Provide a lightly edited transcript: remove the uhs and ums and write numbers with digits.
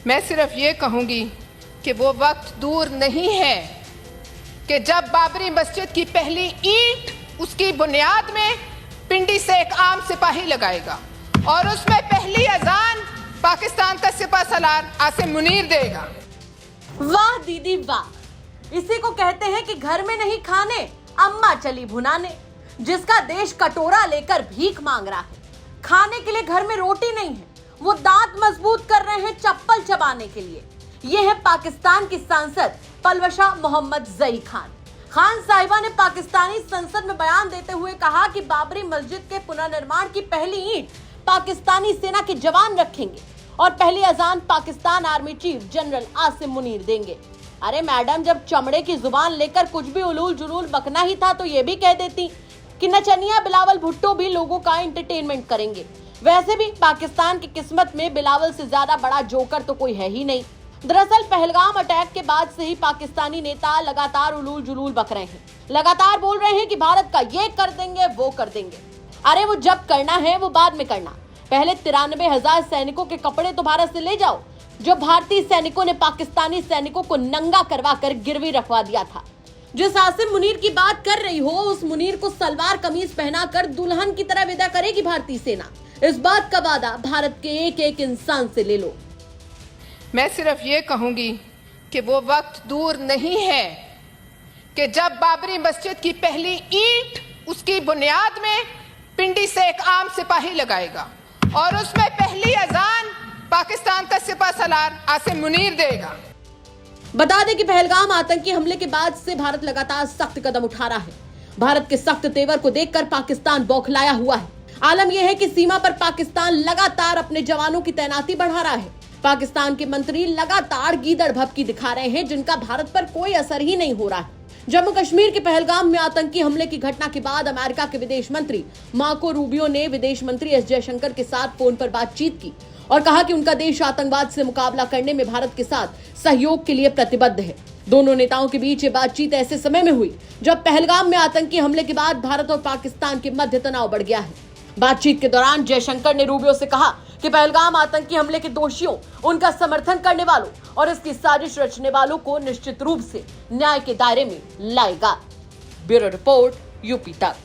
मैं सिर्फ ये कहूंगी कि वो वक्त दूर नहीं है कि जब बाबरी मस्जिद की पहली ईंट उसकी बुनियाद में पिंडी से एक आम सिपाही लगाएगा और उसमें पहली अजान पाकिस्तान का सिपह सालार आसिम मुनीर देगा। वाह दीदी वाह, इसी को कहते हैं कि घर में नहीं खाने, अम्मा चली भुनाने। जिसका देश कटोरा लेकर भीख मांग रहा है, खाने के लिए घर में रोटी नहीं है, वो दांत मजबूत कर रहे हैं चप्पल चबाने के लिए। ये है पाकिस्तान की सांसद पलवशा मोहम्मद जई खान। खान साहिबा ने पाकिस्तानी संसद में बयान देते हुए कहा कि बाबरी मस्जिद के पुनर्निर्माण की पहली ईंट पाकिस्तानी सेना के जवान रखेंगे और पहली अजान Pakistan army chief general Asim Munir देंगे। अरे मैडम, जब चमड़े की जुबान लेकर कुछ भी उलूल जुलूल बकना ही था तो ये भी कह देती कि नचनिया बिलावल भुट्टो भी लोगों का एंटरटेनमेंट करेंगे। वैसे भी पाकिस्तान की किस्मत में बिलावल से ज्यादा बड़ा जोकर तो कोई है ही नहीं। दरअसल पहलगाम अटैक के बाद से ही पाकिस्तानी नेता लगातार उलूल जुलूल बक रहे हैं, लगातार बोल रहे हैं कि भारत का ये कर देंगे वो कर देंगे। अरे वो जब करना है वो बाद में करना, पहले 93,000 सैनिकों के कपड़े तो भारत से ले जाओ जो भारतीय सैनिकों ने पाकिस्तानी सैनिकों को नंगा करवा कर गिरवी रखवा दिया था। जिस आसिम मुनीर की बात कर रही हो, उस मुनीर को सलवार कमीज पहनाकर दुल्हन की तरह विदा करेगी भारतीय सेना। इस बात का वादा भारत के एक एक इंसान से ले लो। मैं सिर्फ ये कहूंगी कि वो वक्त दूर नहीं है कि जब बाबरी मस्जिद की पहली ईंट उसकी बुनियाद में पिंडी से एक आम सिपाही लगाएगा और उसमें पहली अजान पाकिस्तान का सिपह सालार आसिम मुनीर देगा। बता दें कि पहलगाम आतंकी हमले के बाद से भारत लगातार सख्त कदम उठा रहा है। भारत के सख्त तेवर को देखकर पाकिस्तान बौखलाया हुआ है। आलम यह है कि सीमा पर पाकिस्तान लगातार अपने जवानों की तैनाती बढ़ा रहा है। पाकिस्तान के मंत्री लगातार गीदड़ भभकी दिखा रहे हैं जिनका भारत पर कोई असर ही नहीं हो रहा है। जम्मू कश्मीर के पहलगाम में आतंकी हमले की घटना के बाद अमेरिका के विदेश मंत्री मार्को रूबियो ने विदेश मंत्री एस जयशंकर के साथ फोन पर बातचीत की और कहा कि उनका देश आतंकवाद से मुकाबला करने में भारत के साथ सहयोग के लिए प्रतिबद्ध है। दोनों नेताओं के बीच ये बातचीत ऐसे समय में हुई जब पहलगाम में आतंकी हमले के बाद भारत और पाकिस्तान के मध्य तनाव बढ़ गया है। बातचीत के दौरान जयशंकर ने रूबियो से कहा कि पहलगाम आतंकी हमले के दोषियों, उनका समर्थन करने वालों और इसकी साजिश रचने वालों को निश्चित रूप से न्याय के दायरे में लाएगा। ब्यूरो रिपोर्ट, यूपी तक।